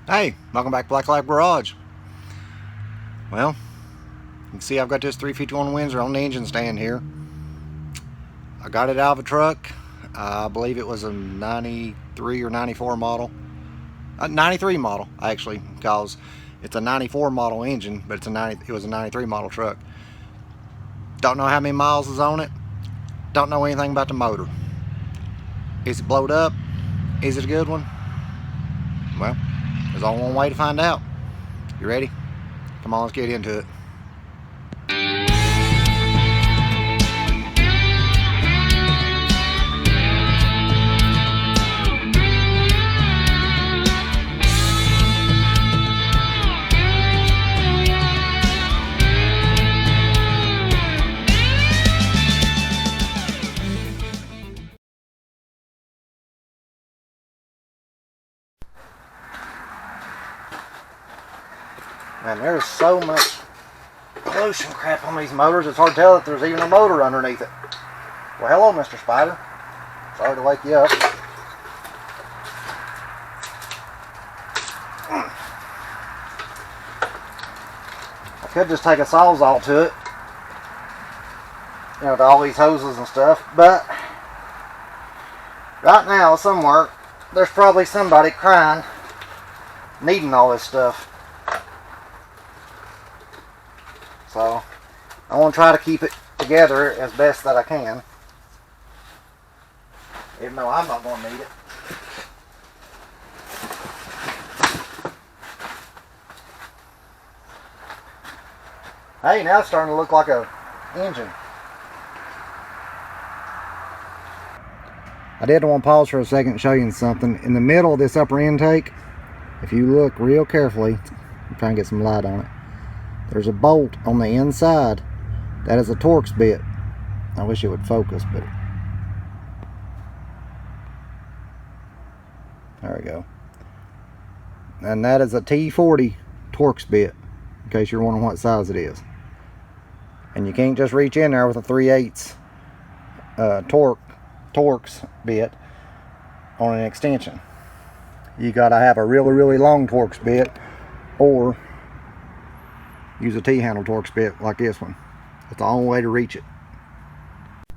Hey, welcome back to Black Lab Garage. Well, you can see I've got this 351 Windsor on the engine stand here. I got it out of a truck. I believe it was a 93 or 94 model. 93 model, actually, because it's a 94 model engine, but it was a 93 model truck. Don't know how many miles is on it. Don't know anything about the motor. Is it blowed up? Is it a good one? Well, there's only one way to find out. You ready? Come on, let's get into it. Man, there's so much pollution crap on these motors, it's hard to tell if there's even a motor underneath it. Well, hello, Mr. Spider. Sorry to wake you up. I could just take a sawzall to it, to all these hoses and stuff, but right now, somewhere, there's probably somebody crying, needing all this stuff. So, I want to try to keep it together as best that I can. Even though I'm not going to need it. Hey, now it's starting to look like a engine. I did want to pause for a second and show you something. In the middle of this upper intake, if you look real carefully, I'm trying to get some light on it. There's a bolt on the inside. That is a Torx bit. I wish it would focus, but there we go. And that is a T40 Torx bit, in case you're wondering what size it is. And you can't just reach in there with a 3/8 Torx bit on an extension. You gotta have a really, really long Torx bit, or use a T-handle Torx bit like this one. That's the only way to reach it.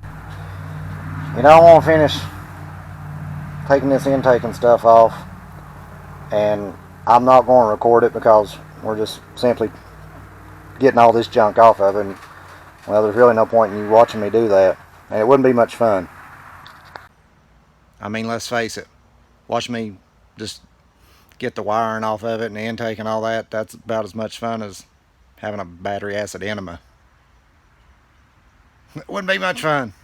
I want to finish taking this intake and stuff off, and I'm not going to record it because we're just simply getting all this junk off of it. And, well, there's really no point in you watching me do that, and it wouldn't be much fun. I mean, let's face it, watch me just get the wiring off of it and the intake and all that. That's about as much fun as having a battery acid enema. It wouldn't be much fun.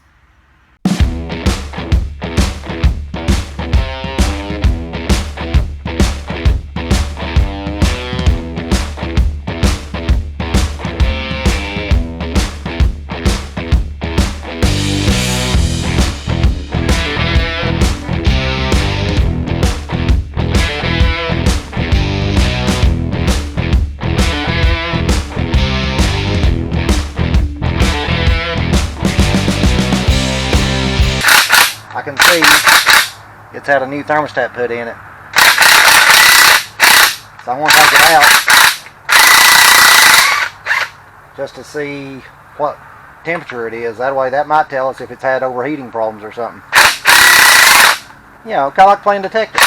I can see it's had a new thermostat put in it. So I want to take it out just to see what temperature it is. That way that might tell us if it's had overheating problems or something. Kind of like playing detective.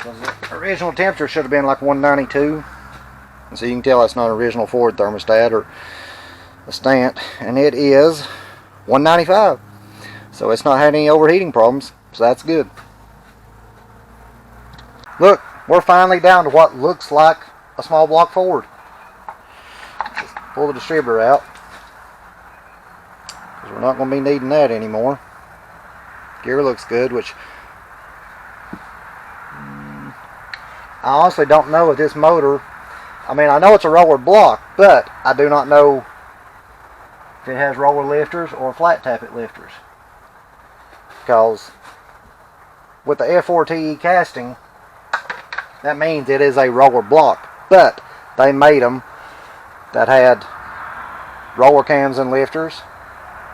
The original temperature should have been like 192. And so you can tell that's not an original Ford thermostat or a Stant, and it is 195, so it's not had any overheating problems, so that's good. Look, we're finally down to what looks like a small block Ford. Just pull the distributor out, because we're not going to be needing that anymore. Gear looks good, which I honestly don't know if this motor, I know it's a roller block, but I do not know if it has roller lifters or flat tappet lifters, because with the F4TE casting, that means it is a roller block, but they made them that had roller cams and lifters,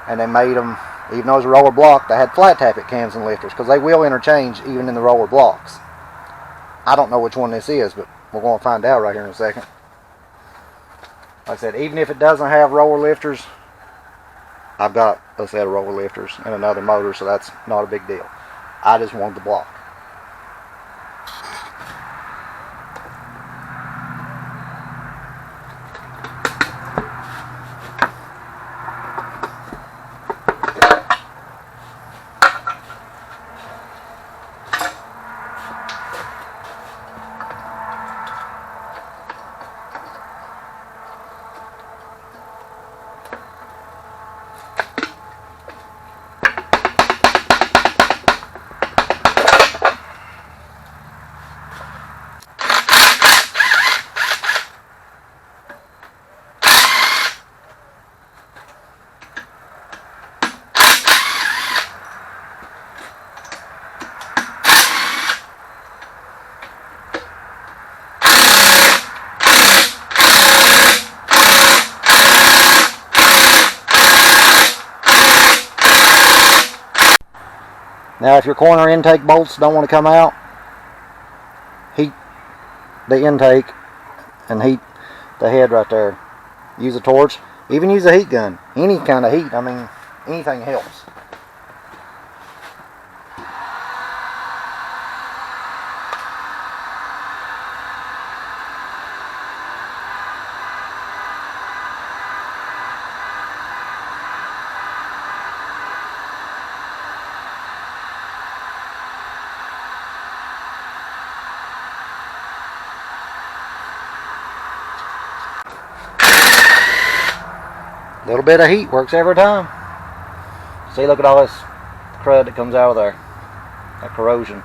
and they made them Even though it's a roller block, they had flat tappet cams and lifters, because they will interchange even in the roller blocks. I don't know which one this is, but we're going to find out right here in a second. Like I said, even if it doesn't have roller lifters, I've got a set of roller lifters and another motor, so that's not a big deal. I just wanted the block. Now, if your corner intake bolts don't want to come out, heat the intake and heat the head right there. Use a torch, even use a heat gun. Any kind of heat, I mean, anything helps. A little bit of heat works every time. See, look at all this crud that comes out of there. That corrosion.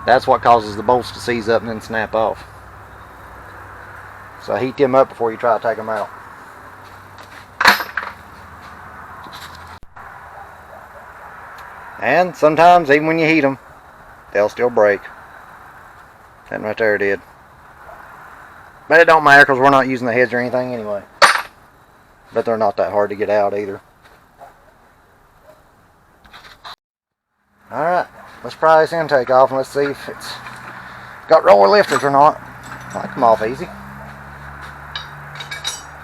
That's what causes the bolts to seize up and then snap off. So heat them up before you try to take them out. And sometimes, even when you heat them, they'll still break. That right there did. But it don't matter because we're not using the heads or anything anyway. But they're not that hard to get out either. Alright, let's pry this intake off and let's see if it's got roller lifters or not. Might come off easy.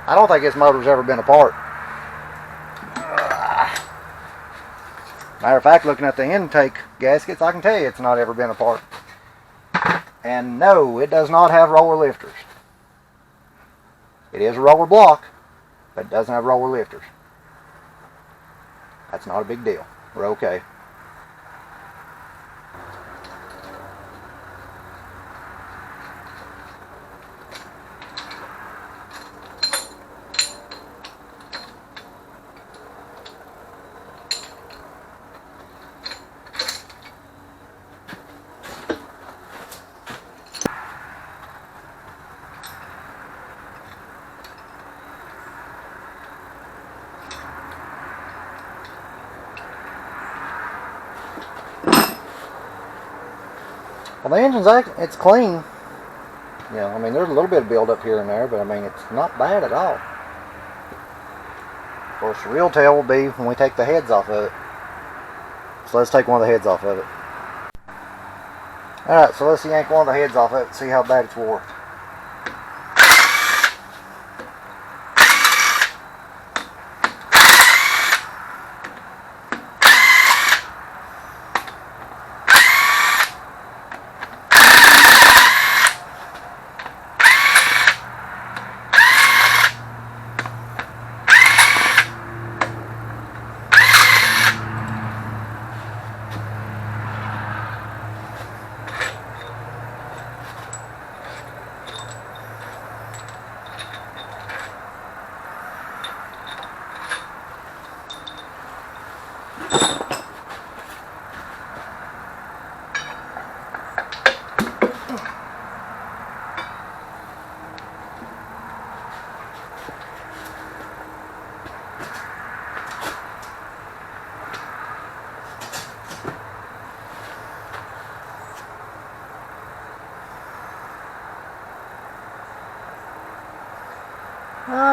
I don't think this motor's ever been apart. Matter of fact, looking at the intake gaskets, I can tell you it's not ever been apart. And no, it does not have roller lifters. It is a roller block, but it doesn't have roller lifters. That's not a big deal. We're okay. Well, the engine's it's clean. You know, I mean, there's a little bit of buildup here and there, but I mean, it's not bad at all. Of course, the real tell will be when we take the heads off of it. So let's take one of the heads off of it. Alright, so let's yank one of the heads off of it and see how bad it's warped.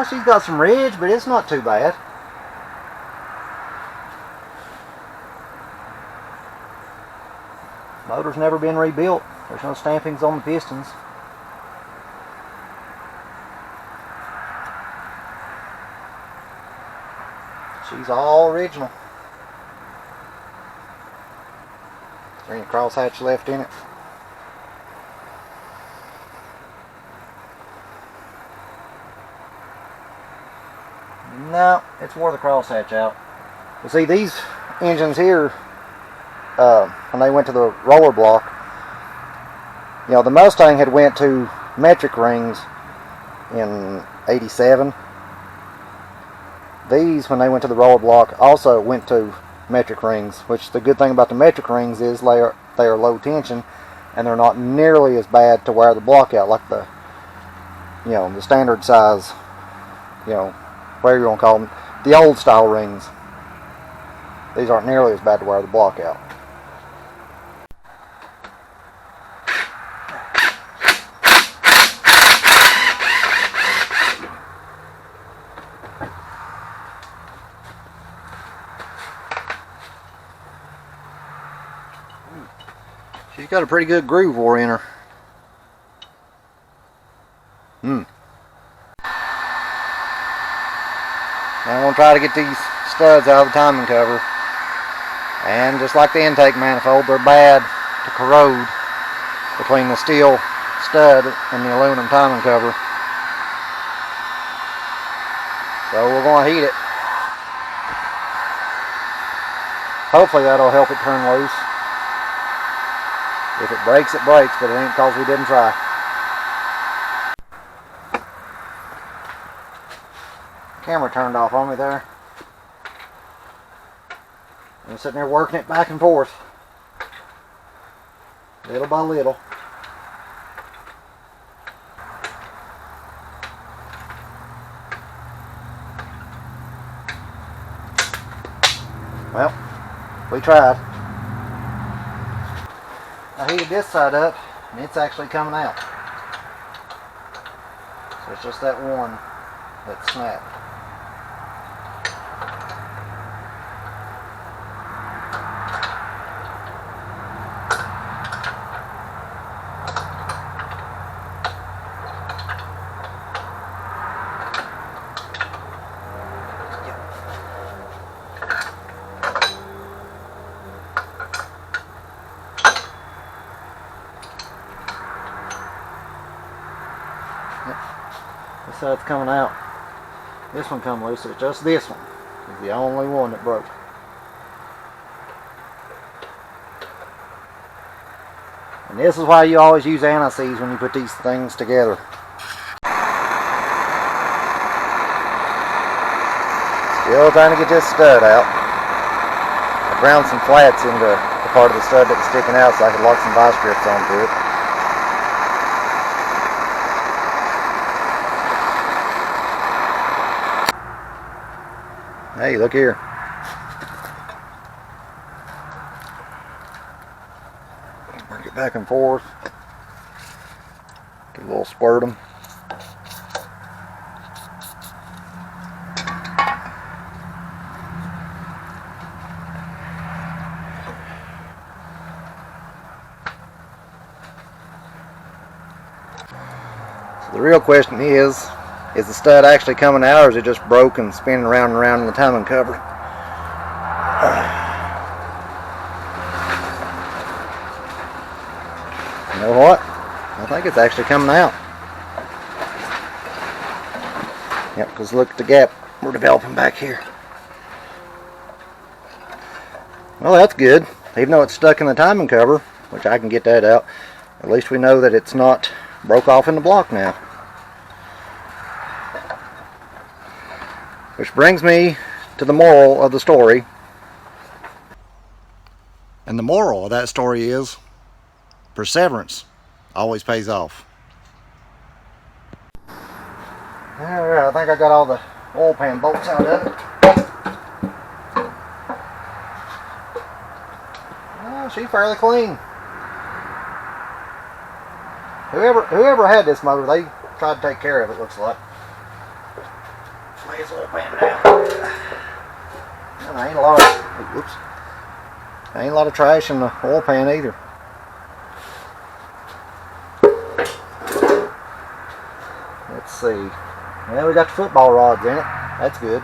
She's got some ridge, but it's not too bad. Motor's never been rebuilt. There's no stampings on the pistons. She's all original. Is there any crosshatch left in it? No, it's wore the crosshatch out. You see, these engines here, when they went to the roller block, you know, the Mustang had went to metric rings in '87. These, when they went to the roller block, also went to metric rings, which the good thing about the metric rings is they are low tension, and they're not nearly as bad to wear the block out like the, you know, the standard size, you know, whatever you want to call them, the old style rings. These aren't nearly as bad to wear the block out. She's got a pretty good groove wore in her. Now I'm going to try to get these studs out of the timing cover. And just like the intake manifold, they're bad to corrode between the steel stud and the aluminum timing cover. So we're going to heat it. Hopefully that'll help it turn loose. If it breaks, it breaks, but it ain't because we didn't try. Camera turned off on me there. I'm sitting there working it back and forth, little by little. Well, we tried. I heated this side up, and it's actually coming out. So it's just that one that snapped. This side's coming out. This one come loose. It's just this one is the only one that broke. And this is why you always use anti-seize when you put these things together. Still trying to get this stud out. I ground some flats into the part of the stud that was sticking out so I could lock some vice grips onto it. Hey, look here. Work it back and forth. Get a little squirt 'em. So the real question is the stud actually coming out, or is it just broke and spinning around and around in the timing cover? You know what? I think it's actually coming out. Yep, because look at the gap we're developing back here. Well, that's good. Even though it's stuck in the timing cover, which I can get that out, at least we know that it's not broke off in the block now. Which brings me to the moral of the story. And the moral of that story is, perseverance always pays off. Alright, I think I got all the oil pan bolts out of it. Oh, she's fairly clean. Whoever had this motor, they tried to take care of it, looks like. Lay his oil pan down. And there ain't a lot of trash in the oil pan either. see. Well, we got the football rods in it. That's good.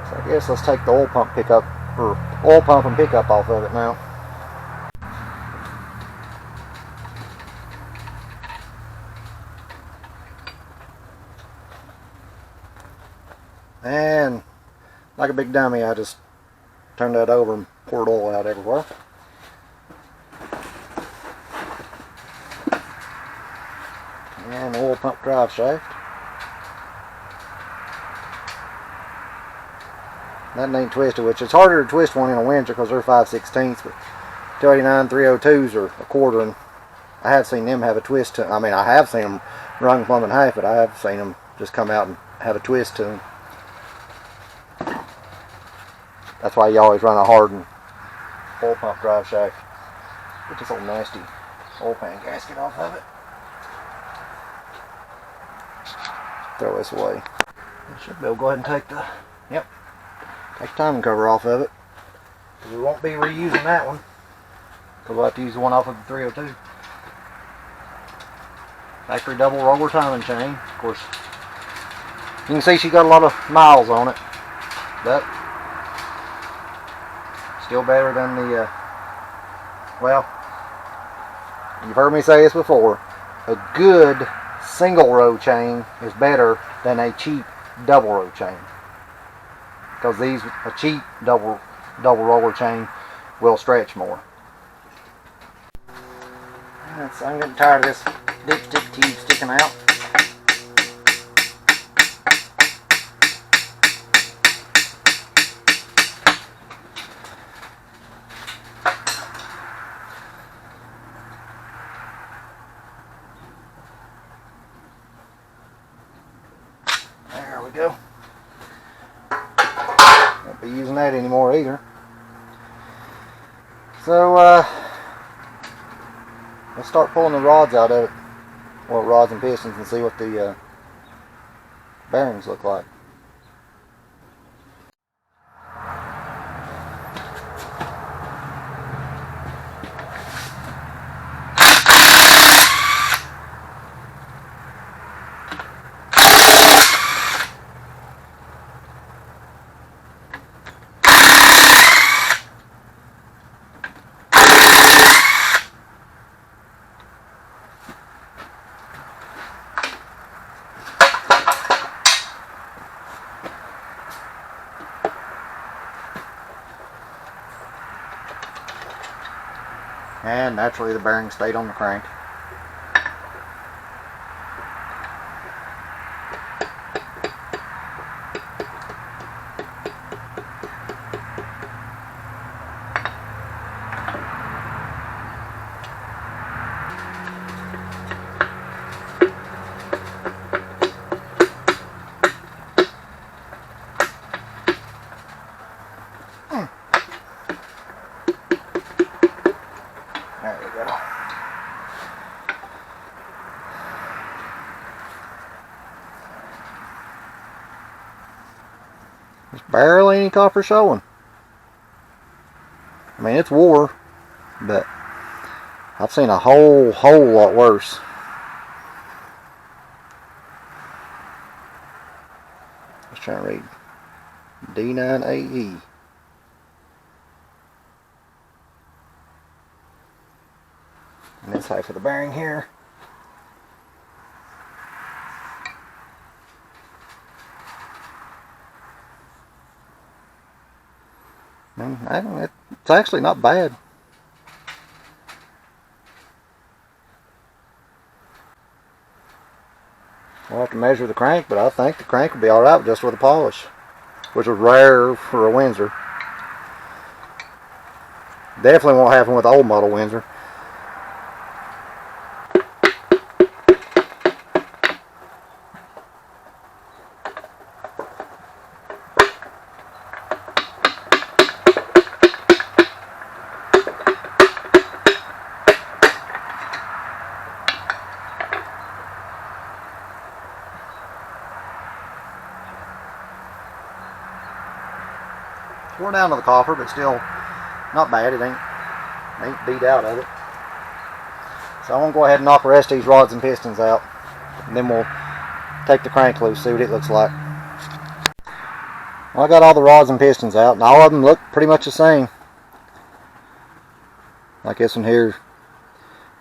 So I guess let's take the oil pump pickup, or oil pump and pickup off of it now. And like a big dummy, I just turned that over and poured oil out everywhere. And the oil pump drive shaft. That ain't twisted, which it's harder to twist one in a Windsor because they're 5/16, but 289 302s are a quarter, and I have seen them have a twist to, I mean, I have seen them run plumb in half, but I have seen them just come out and have a twist to them. That's why you always run a hardened oil pump drive shaft. Get this old nasty oil pan gasket off of it. Throw this away. I should be able to go ahead and take the, yep, take the timing cover off of it. We won't be reusing that one, because we'll have to use the one off of the 302. Factory double roller timing chain. Of course, you can see she got a lot of miles on it, but still better than the, well, you've heard me say this before, a good single row chain is better than a cheap double row chain, because a cheap double roller chain will stretch more. Right, so I'm getting tired of this dipstick tube sticking out. There we go. Won't be using that anymore either. So let's start pulling the rods out of it, well, rods and pistons, and see what the bearings look like. And naturally the bearing stayed on the crank. There we go. There's barely any copper showing. I mean, it's wore, but I've seen a whole lot worse. Let's try and read D9AE. And this height for the bearing here. And it's actually not bad. We'll have to measure the crank, but I think the crank will be alright just with a polish, which is rare for a Windsor. Definitely won't happen with the old model Windsor. Wore down to the copper, but still not bad. It ain't beat out of it. So I'm going to go ahead and knock the rest of these rods and pistons out, and then we'll take the crank loose, see what it looks like. Well, I got all the rods and pistons out, and all of them look pretty much the same. Like this one here,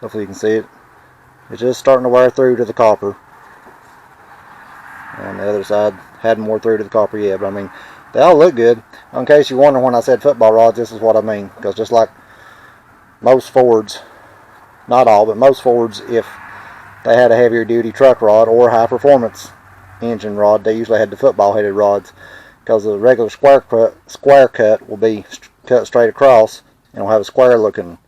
hopefully you can see it. It's just starting to wear through to the copper. And the other side hadn't wore through to the copper yet, but I mean, they all look good. In case you're wondering when I said football rods, this is what I mean. Because just like most Fords, not all, but most Fords, if they had a heavier duty truck rod or high performance engine rod, they usually had the football headed rods. Because the regular square cut will be cut straight across, and will have a square looking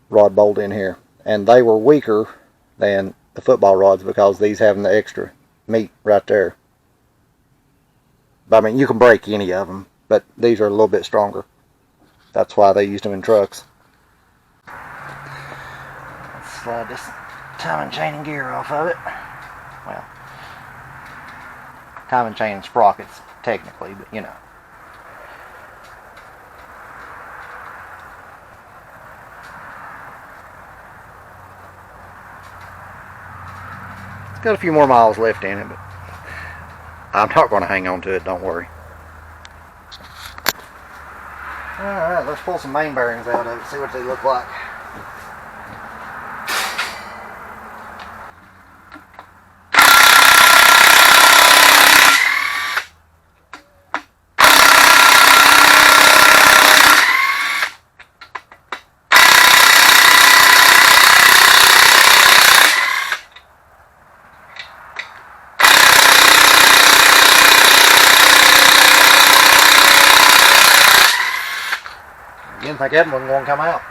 rod bolt in here. And they were weaker than the football rods because these having the extra meat right there. But I mean, you can break any of them, but these are a little bit stronger. That's why they used them in trucks. Let's slide this timing chain and gear off of it. Well, timing chain and sprockets technically, but you know. It's got a few more miles left in it, but I'm not going to hang on to it, don't worry. Alright, let's pull some main bearings out of it, see what they look like. Didn't think that one was going to come out.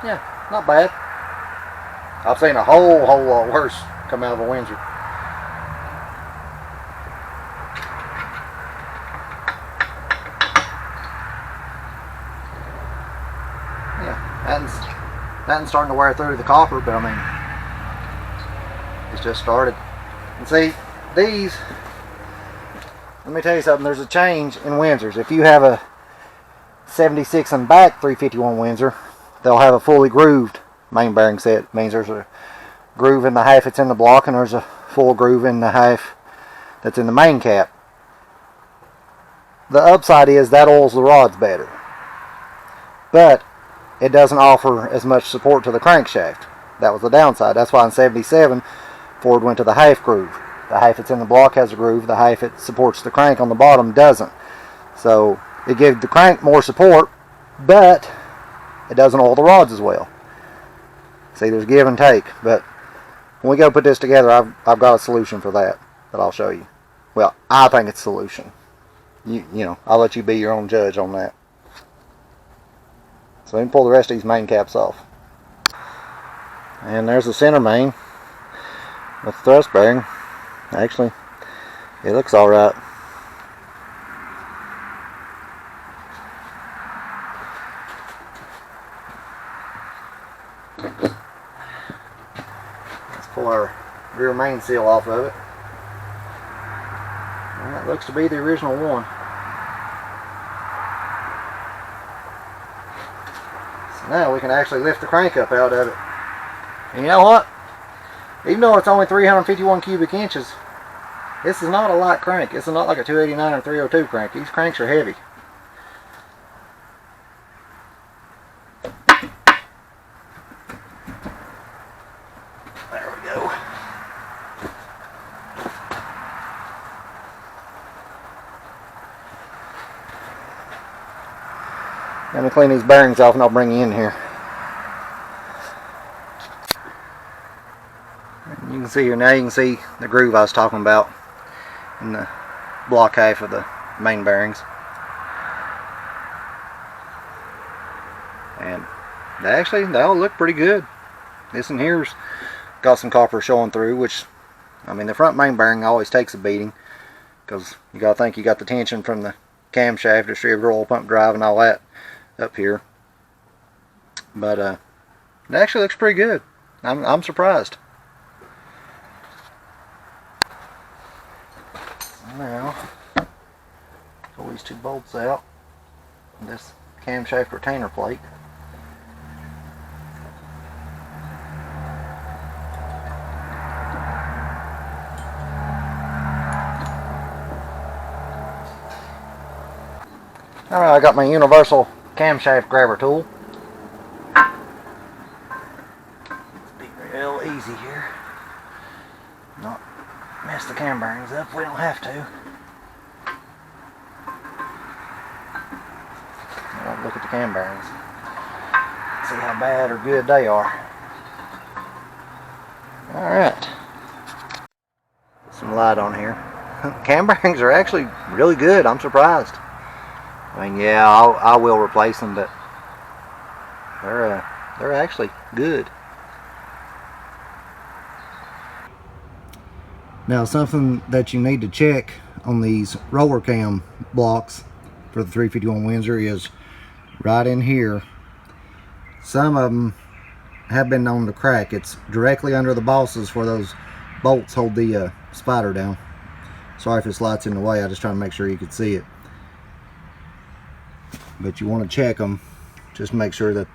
Yeah, not bad. I've seen a whole lot worse come out of a Windsor. Yeah, that's starting to wear through the copper, but I mean, it's just started. And see, these, let me tell you something, there's a change in Windsors. If you have a 76 and back 351 Windsor, they'll have a fully grooved main bearing set. It means there's a groove in the half that's in the block, and there's a full groove in the half that's in the main cap. The upside is that oils the rods better, but it doesn't offer as much support to the crankshaft. That was the downside. That's why in 77 Ford went to the half groove. The half that's in the block has a groove. The half that supports the crank on the bottom doesn't. So it gives the crank more support, but it doesn't oil the rods as well. See, there's give and take. But when we go put this together, I've got a solution for that I'll show you. Well, I think it's a solution. You know, I'll let you be your own judge on that. So let me pull the rest of these main caps off. And there's the center main with the thrust bearing. Actually, it looks alright. Let's pull our rear main seal off of it. And that looks to be the original one. So now we can actually lift the crank up out of it. And you know what? Even though it's only 351 cubic inches, this is not a light crank. This is not like a 289 or 302 crank. These cranks are heavy. There we go. Let me clean these bearings off and I'll bring you in here. You can see here now, you can see the groove I was talking about in the block half of the main bearings. And they all look pretty good. This one here's got some copper showing through, which, I mean, the front main bearing always takes a beating because you got to think you got the tension from the camshaft, distributor, oil pump drive, and all that up here. But it actually looks pretty good. I'm surprised. Now, pull these 2 bolts out. This camshaft retainer plate. Alright, I got my universal camshaft grabber tool. Be real easy here. Not mess the cam bearings up. We don't have to. Now look at the cam bearings. See how bad or good they are. Alright. Put some light on here. Cam bearings are actually really good. I'm surprised. I mean, yeah, I will replace them, but they're actually good. Now, something that you need to check on these roller cam blocks for the 351 Windsor is right in here. Some of them have been known to crack. It's directly under the bosses where those bolts hold the spider down. Sorry if this light's in the way. I just trying to make sure you could see it. But you want to check them, just make sure that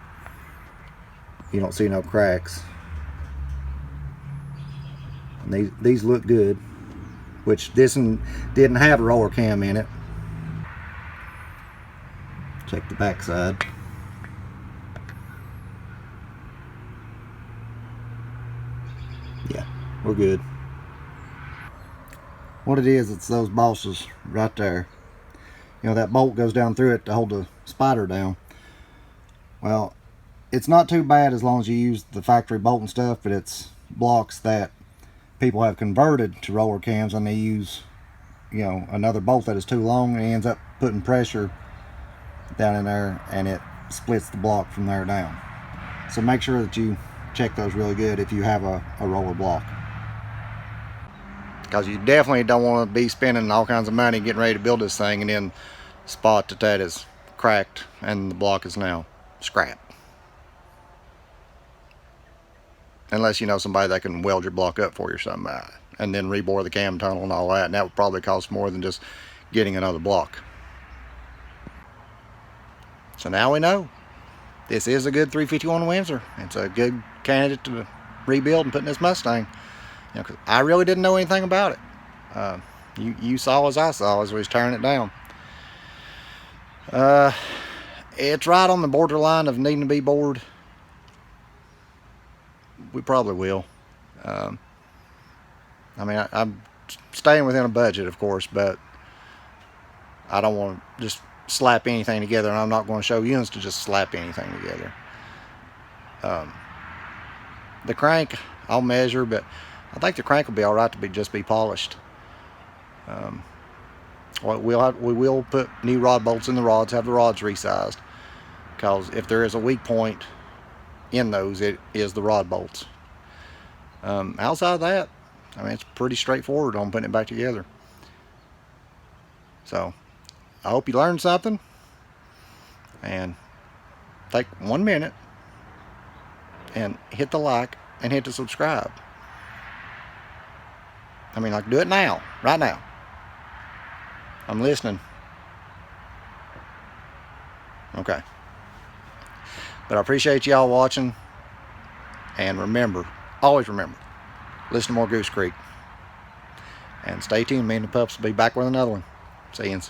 you don't see no cracks. And these look good, which this one didn't have a roller cam in it. Check the back side. Yeah, we're good. What it is, it's those bosses right there. You know, that bolt goes down through it to hold the spider down. Well, it's not too bad as long as you use the factory bolt and stuff, but it's blocks that people have converted to roller cams, and they use, you know, another bolt that is too long, and it ends up putting pressure down in there, and it splits the block from there down. So make sure that you check those really good if you have a roller block. Because you definitely don't want to be spending all kinds of money getting ready to build this thing and then spot that is cracked and the block is now scrap. Unless you know somebody that can weld your block up for you or something, and then rebore the cam tunnel and all that, and that would probably cost more than just getting another block. So now we know this is a good 351 Windsor. It's a good candidate to rebuild and put in this Mustang. You know, 'cause I really didn't know anything about it. You saw as I saw as we was tearing it down. It's right on the borderline of needing to be bored. We probably will. I mean, I'm staying within a budget, of course, but I don't want to just slap anything together, and I'm not going to show you to just slap anything together. The crank, I'll measure, but I think the crank will be all right to just be polished. We will put new rod bolts in the rods, have the rods resized, because if there is a weak point in those, it is the rod bolts. Outside of that, I mean, it's pretty straightforward on putting it back together. So I hope you learned something, and take 1 minute and hit the like and hit the subscribe. I mean, like, do it now, right now. I'm listening. Okay. But I appreciate y'all watching. And remember, always remember, listen to more Goose Creek. And stay tuned. Me and the pups will be back with another one. See yous.